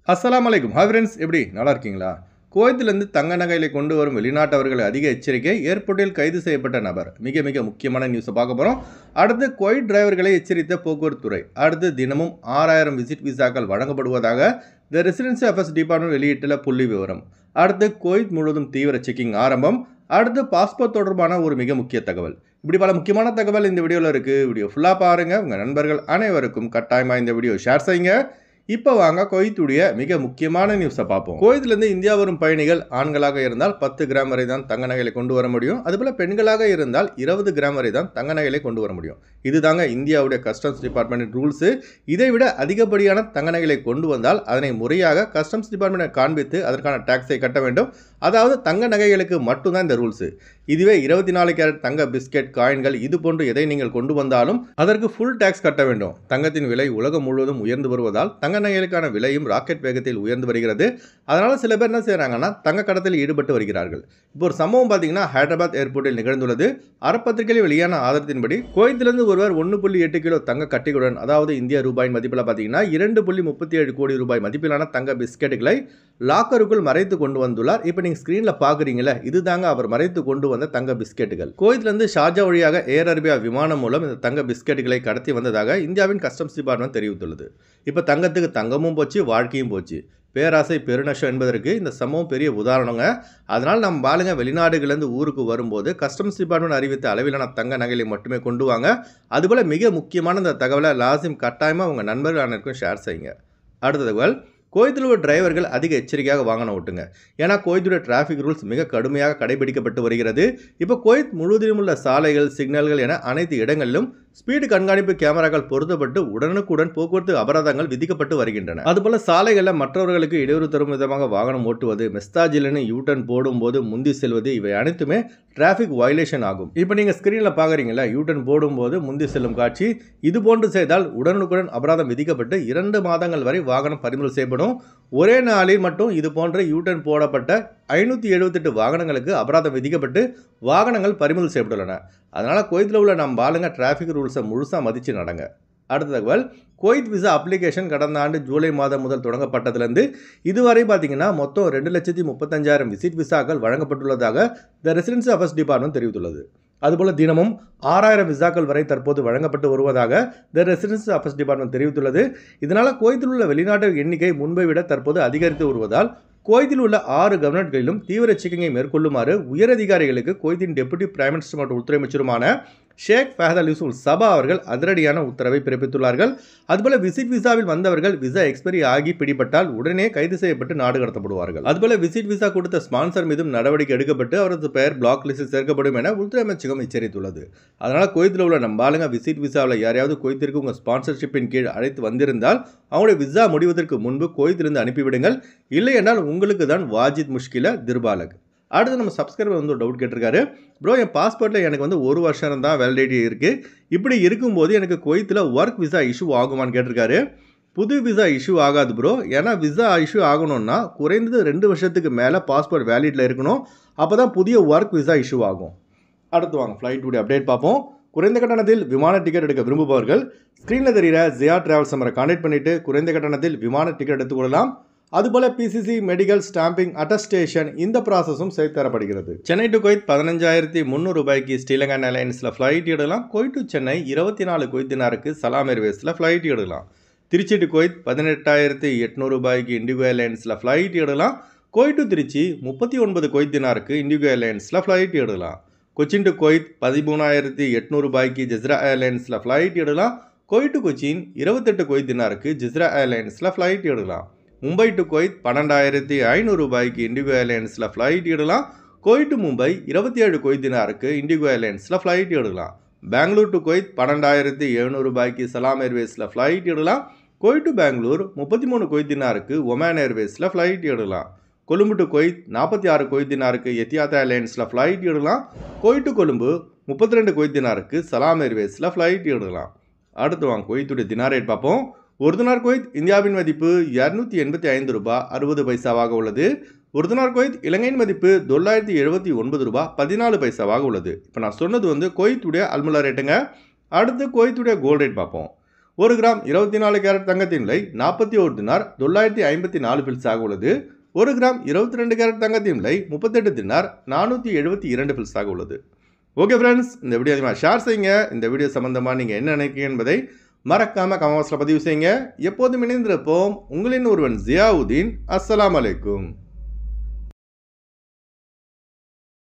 அஸ்ஸலாமு அலைக்கும். Hi friends, எப்படி நல்லா இருக்கீங்களா? குவைத்திலிருந்து தங்க நகைகளை கொண்டு வரும் வெளிநாட்டவர்கள் அதிக எச்சரிக்கை. ஏர்போர்ட்டில் கைது செய்யப்பட்ட நபர். மிக மிக முக்கியமான நியூஸை பார்க்க போகிறோம். அடுத்து குவைத் டிரைவர்களை எச்சரித்த போக்குவரத்து துறை. அடுத்து தினமும் 6000 விசிட் விசாக்கள் வழங்கப்படுவதாக த ரெசிடென்சி அஃபேர்ஸ் டிபார்ட்மெண்ட் வெளியிட்டுள்ள புள்ளி விவரம். அடுத்து குவைத் முழுவதும் தீவிர செக்கிங் ஆரம்பம். அடுத்து பாஸ்போர்ட் தொடர்பான ஒரு மிக முக்கிய தகவல். இப்படி பல முக்கியமான தகவல் இந்த வீடியோவில் இருக்குது. வீடியோ ஃபுல்லாக பாருங்கள். உங்கள் நண்பர்கள் அனைவருக்கும் கட்டாயமாக இந்த வீடியோ ஷேர் செய்யுங்க. இப்போ வாங்க குவைத்துடைய மிக முக்கியமான நியூஸை பார்ப்போம். குவைத்திலிருந்து இந்தியா வரும் பயணிகள் ஆண்களாக இருந்தால் 10 கிராம் வரை தான் தங்க நகைகளை கொண்டு வர முடியும். அதுபோல் பெண்களாக இருந்தால் 20 கிராம் வரை தான் தங்க நகைகளை கொண்டு வர முடியும். இதுதாங்க இந்தியாவுடைய கஸ்டம்ஸ் டிபார்ட்மெண்ட் ரூல்ஸு. இதை விட அதிகப்படியான தங்க நகைகளை கொண்டு வந்தால் அதனை முறையாக கஸ்டம்ஸ் டிபார்ட்மெண்ட்டை காண்பித்து அதற்கான டாக்ஸை கட்ட வேண்டும். அதாவது தங்க நகைகளுக்கு மட்டும்தான் இந்த ரூல்ஸு. இதுவே 24 கேரட் தங்க பிஸ்கெட் காயின்கள் இது போன்று எதை நீங்கள் கொண்டு வந்தாலும் அதற்கு ஃபுல் டாக்ஸ் கட்ட வேண்டும். தங்கத்தின் விலை உலகம் முழுவதும் உயர்ந்து வருவதால் தங்க நகைகளுக்கான விலையும் ராக்கெட் வேகத்தில் உயர்ந்து வருகிறது. அதனால சில பேர் என்ன செய்யறாங்கன்னா தங்க கடத்தில் ஈடுபட்டு வருகிறார்கள். இப்போ ஒரு சம்பவம் பார்த்தீங்கன்னா ஹைதராபாத் ஏர்போர்ட்டில் நிகழ்ந்துள்ளது. அறப்பத்திரிகையில் வெளியான ஆதாரத்தின்படி குவைத்திலிருந்து ஒருவர் 1.8 கிலோ தங்க கட்டிகளுடன், அதாவது இந்திய ரூபாயின் மதிப்பில் பார்த்தீங்கன்னா 2.37 கோடி ரூபாய் மதிப்பிலான தங்க பிஸ்கெட்டுகளை லாக்கருக்குள் மறைத்து கொண்டு வந்துள்ளார். இப்போ நீங்கள் ஸ்கிரீனில் பார்க்குறீங்களே, இதுதாங்க அவர் மறைத்து கொண்டு வந்த தங்க பிஸ்கெட்டுகள். குவைத்திலிருந்து ஷார்ஜா வழியாக ஏர் அரேபியா விமானம் மூலம் இந்த தங்க பிஸ்கெட்டுகளை கடத்தி வந்ததாக இந்தியாவின் கஸ்டம்ஸ் டிபார்ட்மெண்ட் தெரிவித்துள்ளது. இப்போ தங்கத்துக்கு தங்கமும் போச்சு, வாழ்க்கையும் போச்சு. பேராசை பெருநஷ்டம் என்பதற்கு இந்த சம்பவம் பெரிய உதாரணங்க. அதனால் நம்ம பாலுங்க வெளிநாடுகளிலிருந்து ஊருக்கு வரும்போது கஸ்டம்ஸ் டிபார்ட்மெண்ட் அறிவித்த அளவிலான தங்க நகைகளை மட்டுமே கொண்டு வாங்க. அதுபோல் மிக முக்கியமான இந்த தகவலை லாசிம் கட்டாயமாக உங்கள் நண்பர்கள் அனைவருக்கும் ஷேர் செய்யுங்க. அடுத்த தகவல், குவைத்தில் உள்ள டிரைவர்கள் அதிக எச்சரிக்கையாக வாகனம் ஓட்டுங்க. ஏன்னா குவைத்துடைய டிராஃபிக் ரூல்ஸ் மிக கடுமையாக கடைபிடிக்கப்பட்டு வருகிறது. இப்போ குவைத் முழுவதிலும் உள்ள சாலைகள், சிக்னல்கள் என அனைத்து இடங்களிலும் ஸ்பீடு கண்காணிப்பு கேமராக்கள் பொருத்தப்பட்டு உடனுக்குடன் போக்குவரத்து அபராதங்கள் விதிக்கப்பட்டு வருகின்றன. அதுபோல சாலைகளில் மற்றவர்களுக்கு இடையூறு தரும் விதமாக வாகனம் ஓட்டுவது, மெஸ்தாஜிலின்னு யூட்டன் போடும்போது முந்தி செல்வது, இவை அனைத்துமே டிராஃபிக் வயலேஷன் ஆகும். இப்போ நீங்கள் ஸ்கிரீனில் பார்க்குறீங்களா, யூட்டன் போடும்போது முந்தி செல்லும் காட்சி. இது போன்று செய்தால் உடனுக்குடன் அபராதம் விதிக்கப்பட்டு 2 மாதங்கள் வரை வாகனம் பறிமுதல் செய்யப்படும். ஒரே நாளில் மட்டும் இது போன்ற யூட்டன் போடப்பட்ட 578 வாகனங்களுக்கு அபராதம் விதிக்கப்பட்டு வாகனங்கள் பறிமுதல் செய்யப்பட்டுள்ளன. அதனால் குவைத்தில் உள்ள நம்ம ஆளுங்க டிராஃபிக் ரூல்ஸை முழுசாக மதித்து நடங்க. அடுத்த தகவல், குவைத் விசா அப்ளிகேஷன் கடந்த ஆண்டு ஜூலை மாதம் முதல் தொடங்கப்பட்டதிலிருந்து இதுவரை பார்த்தீங்கன்னா மொத்தம் 2,35,000 விசிட் விசாக்கள் வழங்கப்பட்டுள்ளதாக த ரெசிடென்சி அஃபேர்ஸ் டிபார்ட்மெண்ட் தெரிவித்துள்ளது. அதுபோல் தினமும் 6000 விசாக்கள் வரை தற்போது வழங்கப்பட்டு வருவதாக த ரெசிடென்சி அஃபேர்ஸ் டிபார்ட்மெண்ட் தெரிவித்துள்ளது. இதனால் குவைத்தில் உள்ள வெளிநாட்டு எண்ணிக்கை முன்பை விட தற்போது அதிகரித்து வருவதால் குவைத்தில் உள்ள 6 கவர்னர்களும் தீவிர செக்கிங்கை மேற்கொள்ளுமாறு உயரதிகாரிகளுக்கு குவைத்தின் டெபுட்டி பிரைம் மினிஸ்டர் மற்றும் உள்துறை அமைச்சருமான ஷேக் ஃபஹத் அல் யூசுப் சபா அவர்கள் அதிரடியான உத்தரவை பிறப்பித்துள்ளார்கள். அதுபோல விசிட் விசாவில் வந்தவர்கள் விசா எக்ஸ்பைரி ஆகி பிடிபட்டால் உடனே கைது செய்யப்பட்டு நாடு கடத்தப்படுவார்கள். அதுபோல விசிட் விசா கொடுத்த ஸ்பான்சர் மீதும் நடவடிக்கை எடுக்கப்பட்டு அவரது பெயர் பிளாக் லிஸ்டில் சேர்க்கப்படும் என உள்துறை அமைச்சகம் எச்சரித்துள்ளது. அதனால் குவைத்தில் உள்ள நம்ம ஆளுங்க விசிட் விசாவில் யாரையாவது குவைத்திற்கு உங்கள் ஸ்பான்சர்ஷிப்பின் கீழ் அழைத்து வந்திருந்தால் அவங்களுடைய விசா முடிவதற்கு முன்பு குவைத்திலிருந்து அனுப்பிவிடுங்கள். இல்லை என்றால் உங்களுக்கு தான் வாஜித் முஷ்கில திர்பாலக். அடுத்து நம்ம சப்ஸ்கிரைபர் வந்து ஒரு டவுட் கேட்டிருக்காரு. ப்ரோ, என் பாஸ்போர்ட்டில் எனக்கு வந்து 1 வருஷம் தான் வேலிடிட்டி இருக்குது. இப்படி இருக்கும்போது எனக்கு குவைத்தில் ஒர்க் விசா இஷ்யூ ஆகுமான்னு கேட்டிருக்காரு. புது விசா இஷ்யூ ஆகாது ப்ரோ. ஏன்னா விசா இஷ்யூ ஆகணும்னா குறைந்தது 2 வருஷத்துக்கு மேலே பாஸ்போர்ட் வேலிடில் இருக்கணும். அப்போ தான் புதிய ஒர்க் விசா இஷ்யூ ஆகும். அடுத்து வாங்க ஃப்ளைட்டுடைய அப்டேட் பார்ப்போம். குறைந்த கட்டணத்தில் விமான டிக்கெட் எடுக்க விரும்புபவர்கள் ஸ்க்ரீனில் தெரிகிற ஜியா டிராவல்ஸ் நம்பரை கான்டாக்ட் பண்ணிவிட்டு குறைந்த கட்டணத்தில் விமான டிக்கெட் எடுத்துக்கொள்ளலாம். அதுபோல் பிசிசி, மெடிக்கல், ஸ்டாம்பிங், அட்டஸ்டேஷன் இந்த ப்ராசஸும் செய்து தரப்படுகிறது. சென்னை டு குவைத் 15,300 ரூபாய்க்கு ஸ்ரீலங்கன் ஏர்லைன்ஸில் ஃப்ளைட் எடுக்கலாம். குவைத் டு சென்னை 24 குவைத் தினாருக்கு சலாம் ஏர்வேஸில் ஃப்ளைட் எடுக்கலாம். திருச்சி டு குவைத் 18,800 ரூபாய்க்கு இண்டிகோ ஏர்லைன்ஸில் ஃப்ளைட் எடுக்கலாம். குவைத் டு திருச்சி 39 குவைத் தினாருக்கு இண்டிகோ ஏர்லைன்ஸில் ஃப்ளைட் எடுக்கலாம். கொச்சின் டு குவைத் 13,800 ரூபாய்க்கு ஜஸ்ரா ஏர்லைன்ஸில் ஃப்ளைட் எடுக்கலாம். குவைத் டு கொச்சின் 28 குவைத் தினாருக்கு ஜஸ்ரா ஏர்லைன்ஸில் ஃப்ளைட் எடுக்கலாம். மும்பை டு குவைத் 12,500 ரூபாய்க்கு இண்டிகோ ஏர்லைன்ஸில் ஃப்ளைட் எடுக்கலாம். குவைத் டு மும்பை 27 குவைத் தினாருக்கு இண்டிகோ ஏர்லைன்ஸில் ஃப்ளைட் எடுக்கலாம். பெங்களூர் டு குவைத் 12,700 ரூபாய்க்கு சலாம் ஏர்வேஸில் ஃப்ளைட் எடுக்கலாம். குவைத் டு பெங்களூர் 33 குவைத் தினாருக்கு ஒமான் ஏர்வேஸில் ஃப்ளைட் எடுக்கலாம். கொழும்பு டு குவைத் 46 குவைத் தினாருக்கு எத்தியாத் ஏர்லைன்ஸில் ஃப்ளைட் எடுக்கலாம். குவைத் டு கொழும்பு 32 குவைத் தினாருக்கு சலாம் ஏர்வேஸில் ஃப்ளைட் எடுக்கலாம். அடுத்து வாங்க குவைத்துடைய தினார் ரேட் பார்ப்போம். ஒரு தினார் குவைத் இந்தியாவின் மதிப்பு 285 ரூபாய் 60 பைசாவாக உள்ளது. ஒரு தினார் குவைத் இலங்கையின் மதிப்பு $979 14 பைசாவாக உள்ளது. இப்போ நான் சொன்னது வந்து குவைத்துடைய அல்முலா ரேட்டுங்க. அடுத்து குவைத்துடைய கோல்ட் ரேட் பார்ப்போம். ஒரு கிராம் 24 கேரட் தங்கத்தின் விலை 41 தினார் 954 பில்ஸாக உள்ளது. ஒரு கிராம் 22 கேரட் தங்கத்தின் விலை 38 தினார் 472 பில்ஸாக உள்ளது. ஓகே ஃப்ரெண்ட்ஸ், இந்த வீடியோ அதிகமாக ஷேர் செய்யுங்க. இந்த வீடியோ சம்பந்தமாக நீங்கள் என்ன நினைக்கிறீங்க என்பதை மறக்காமல் கமெண்ட் பாக்ஸில் பதிவு செய்யுங்க. எப்போதும் இணைந்திருப்போம். உங்களின் ஒருவன் ஜியாவுதீன். அஸ்ஸலாமு அலைக்கும்.